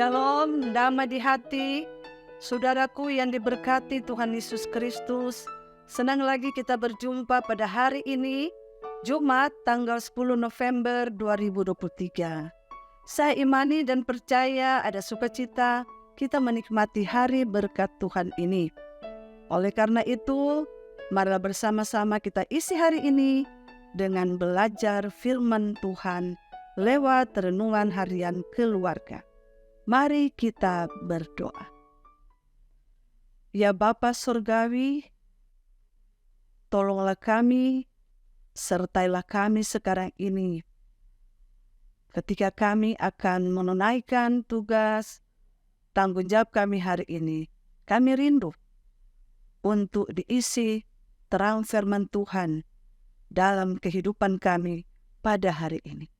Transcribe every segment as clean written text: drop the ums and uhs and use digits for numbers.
Shalom, damai di hati, saudaraku yang diberkati Tuhan Yesus Kristus. Senang lagi kita berjumpa pada hari ini, Jumat tanggal 10 November 2023. Saya imani dan percaya ada sukacita kita menikmati hari berkat Tuhan ini. Oleh karena itu, marilah bersama-sama kita isi hari ini dengan belajar firman Tuhan lewat renungan harian keluarga. Mari kita berdoa. Ya Bapa Surgawi, tolonglah kami, sertailah kami sekarang ini. Ketika kami akan menunaikan tugas, tanggung jawab kami hari ini, kami rindu untuk diisi terang firman Tuhan dalam kehidupan kami pada hari ini.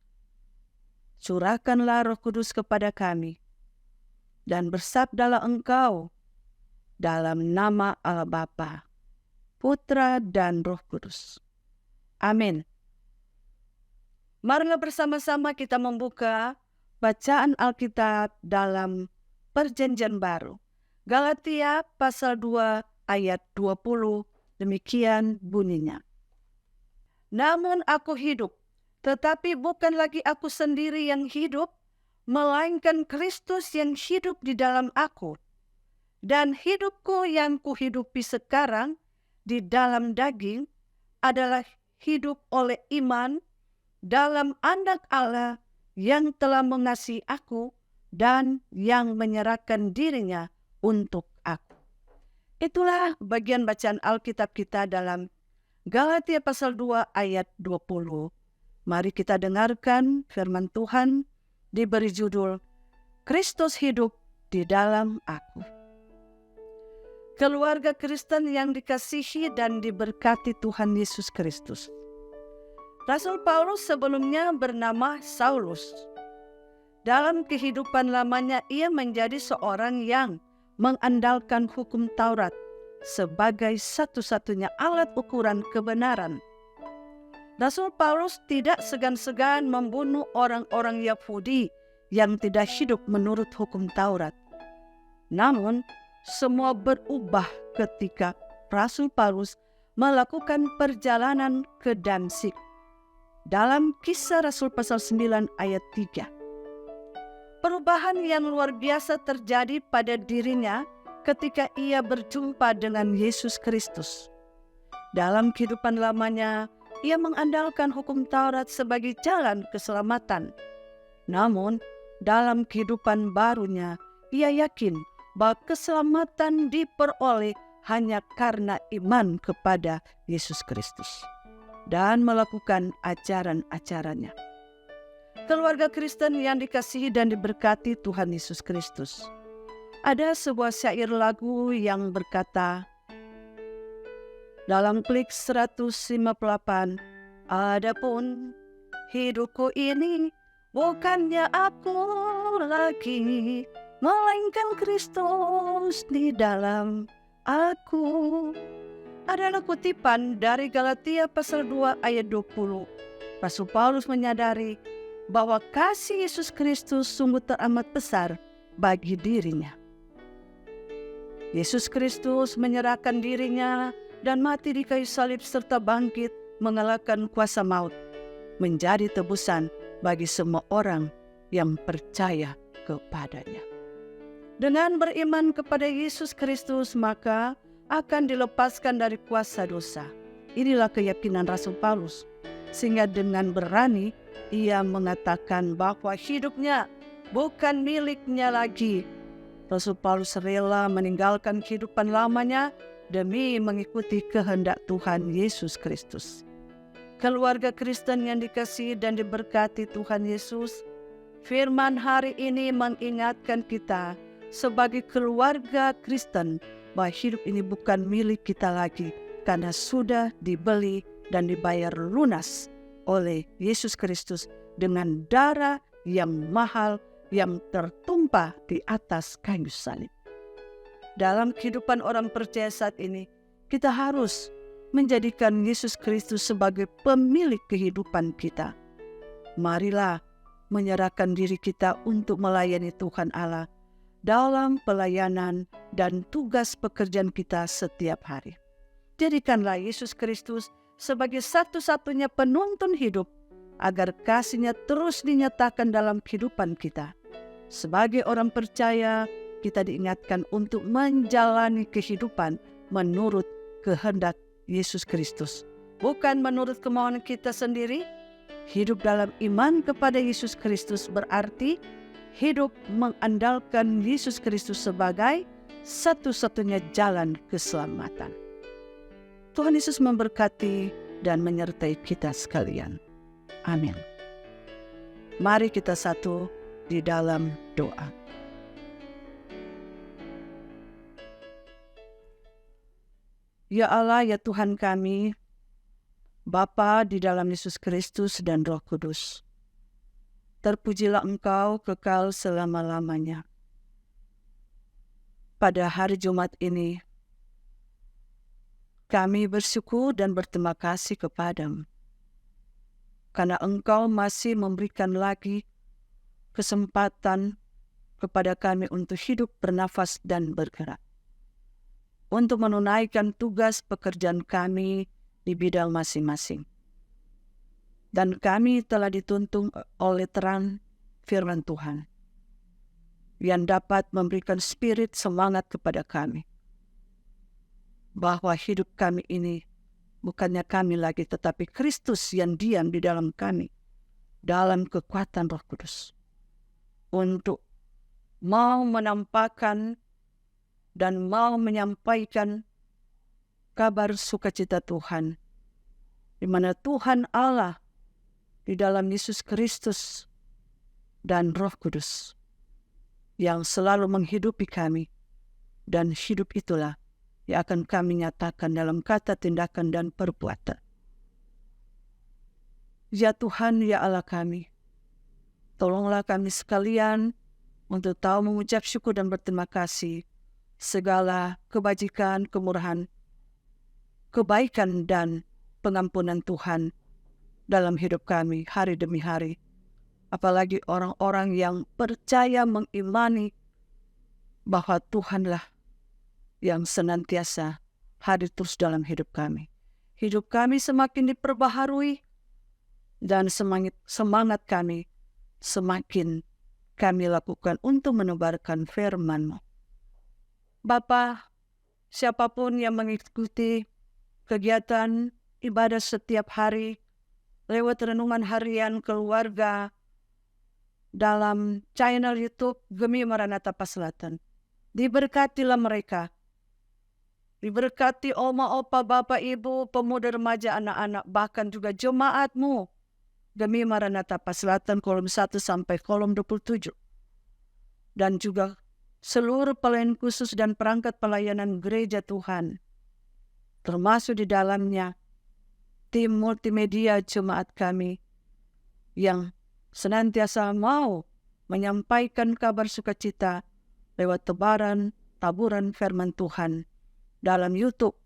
Curahkanlah Roh Kudus kepada kami, dan bersabdalah Engkau dalam nama Allah Bapa, Putra dan Roh Kudus. Amin. Marilah bersama-sama kita membuka bacaan Alkitab dalam Perjanjian Baru. Galatia pasal 2 ayat 20, demikian bunyinya. Namun aku hidup, tetapi bukan lagi aku sendiri yang hidup, melainkan Kristus yang hidup di dalam aku. Dan hidupku yang kuhidupi sekarang di dalam daging adalah hidup oleh iman dalam Anak Allah yang telah mengasihi aku dan yang menyerahkan dirinya untuk aku. Itulah bagian bacaan Alkitab kita dalam Galatia pasal 2 ayat 20. Mari kita dengarkan firman Tuhan diberi judul Kristus hidup di dalam aku. Keluarga Kristen yang dikasihi dan diberkati Tuhan Yesus Kristus. Rasul Paulus sebelumnya bernama Saulus. Dalam kehidupan lamanya ia menjadi seorang yang mengandalkan hukum Taurat sebagai satu-satunya alat ukuran kebenaran. Rasul Paulus tidak segan-segan membunuh orang-orang Yahudi yang tidak hidup menurut hukum Taurat. Namun, semua berubah ketika Rasul Paulus melakukan perjalanan ke Damsyik. Dalam Kisah Rasul pasal 9 ayat 3. Perubahan yang luar biasa terjadi pada dirinya ketika ia berjumpa dengan Yesus Kristus. Dalam kehidupan lamanya, ia mengandalkan hukum Taurat sebagai jalan keselamatan. Namun, dalam kehidupan barunya, ia yakin bahwa keselamatan diperoleh hanya karena iman kepada Yesus Kristus dan melakukan ajaran-ajarannya. Keluarga Kristen yang dikasihi dan diberkati Tuhan Yesus Kristus. Ada sebuah syair lagu yang berkata, dalam klik 158, adapun hidupku ini bukannya aku lagi, melainkan Kristus di dalam aku. Adalah kutipan dari Galatia pasal 2 ayat 20. Rasul Paulus menyadari bahwa kasih Yesus Kristus sungguh teramat besar bagi dirinya. Yesus Kristus menyerahkan dirinya dan mati di kayu salib serta bangkit mengalahkan kuasa maut, menjadi tebusan bagi semua orang yang percaya kepadanya. Dengan beriman kepada Yesus Kristus, maka akan dilepaskan dari kuasa dosa. Inilah keyakinan Rasul Paulus, sehingga dengan berani ia mengatakan bahwa hidupnya bukan miliknya lagi. Rasul Paulus rela meninggalkan kehidupan lamanya demi mengikuti kehendak Tuhan Yesus Kristus. Keluarga Kristen yang dikasihi dan diberkati Tuhan Yesus, firman hari ini mengingatkan kita sebagai keluarga Kristen bahwa hidup ini bukan milik kita lagi karena sudah dibeli dan dibayar lunas oleh Yesus Kristus dengan darah yang mahal yang tertumpah di atas kayu salib. Dalam kehidupan orang percaya saat ini, kita harus menjadikan Yesus Kristus sebagai pemilik kehidupan kita. Marilah menyerahkan diri kita untuk melayani Tuhan Allah dalam pelayanan dan tugas pekerjaan kita setiap hari. Jadikanlah Yesus Kristus sebagai satu-satunya penuntun hidup, agar kasih-Nya terus dinyatakan dalam kehidupan kita. Sebagai orang percaya, kita diingatkan untuk menjalani kehidupan menurut kehendak Yesus Kristus, bukan menurut kemauan kita sendiri. Hidup dalam iman kepada Yesus Kristus berarti hidup mengandalkan Yesus Kristus sebagai satu-satunya jalan keselamatan. Tuhan Yesus memberkati dan menyertai kita sekalian. Amin. Mari kita satu di dalam doa. Ya Allah, ya Tuhan kami, Bapa di dalam Yesus Kristus dan Roh Kudus, terpujilah Engkau kekal selama-lamanya. Pada hari Jumat ini, kami bersyukur dan berterima kasih kepada-Mu, karena Engkau masih memberikan lagi kesempatan kepada kami untuk hidup, bernafas, dan bergerak, untuk menunaikan tugas pekerjaan kami di bidang masing-masing. Dan kami telah dituntun oleh terang firman Tuhan, yang dapat memberikan spirit semangat kepada kami, bahwa hidup kami ini bukannya kami lagi, tetapi Kristus yang diam di dalam kami, dalam kekuatan Roh Kudus, untuk mau menampakkan dan mau menyampaikan kabar sukacita Tuhan, di mana Tuhan Allah di dalam Yesus Kristus dan Roh Kudus yang selalu menghidupi kami, dan hidup itulah yang akan kami nyatakan dalam kata, tindakan, dan perbuatan. Ya Tuhan, ya Allah kami, tolonglah kami sekalian untuk tahu mengucap syukur dan berterima kasih segala kebajikan, kemurahan, kebaikan, dan pengampunan Tuhan dalam hidup kami hari demi hari. Apalagi orang-orang yang percaya mengimani bahwa Tuhanlah yang senantiasa hadir terus dalam hidup kami. Hidup kami semakin diperbaharui, dan semangat kami semakin kami lakukan untuk menebarkan firman-Mu. Bapa, siapapun yang mengikuti kegiatan ibadah setiap hari lewat renungan harian keluarga dalam channel YouTube Gemi Maranatha Paselatan, diberkatilah mereka. Diberkati oma, opa, bapak, ibu, pemuda, remaja, anak-anak, bahkan juga jemaat-Mu Gemi Maranatha Paselatan kolom 1 sampai kolom 27. Dan juga seluruh pelayan khusus dan perangkat pelayanan gereja Tuhan, termasuk di dalamnya tim multimedia jemaat kami yang senantiasa mau menyampaikan kabar sukacita lewat taburan firman Tuhan dalam YouTube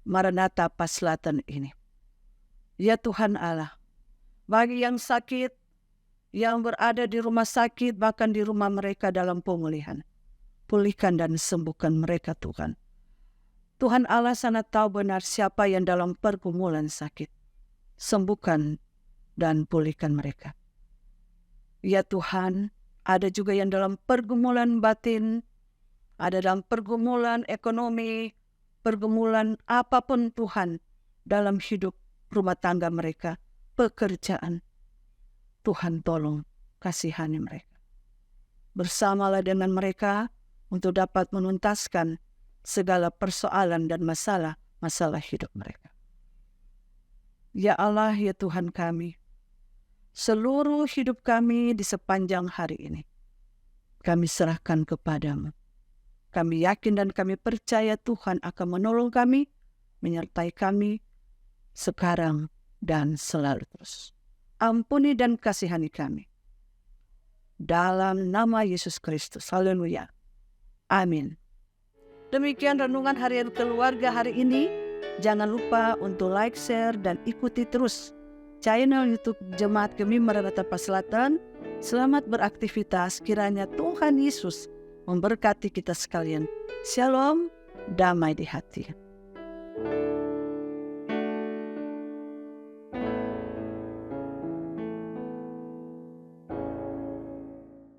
Maranatha Paselatan ini. Ya Tuhan Allah, bagi yang sakit, yang berada di rumah sakit, bahkan di rumah mereka dalam pemulihan, pulihkan dan sembuhkan mereka Tuhan. Tuhan Allah sangat tahu benar siapa yang dalam pergumulan sakit. Sembuhkan dan pulihkan mereka. Ya Tuhan, ada juga yang dalam pergumulan batin, ada dalam pergumulan ekonomi, pergumulan apapun Tuhan dalam hidup rumah tangga mereka, pekerjaan. Tuhan tolong kasihani mereka. Bersamalah dengan mereka untuk dapat menuntaskan segala persoalan dan masalah hidup mereka. Ya Allah, ya Tuhan kami, seluruh hidup kami di sepanjang hari ini kami serahkan kepadamu. Kami yakin dan kami percaya Tuhan akan menolong kami, menyertai kami sekarang dan selalu terus. Ampuni dan kasihani kami. Dalam nama Yesus Kristus. Haleluya. Amin. Demikian renungan harian keluarga hari ini. Jangan lupa untuk like, share, dan ikuti terus channel YouTube Jemaat Gemi Maranatha Paselatan. Selamat beraktivitas. Kiranya Tuhan Yesus memberkati kita sekalian. Shalom, damai di hati.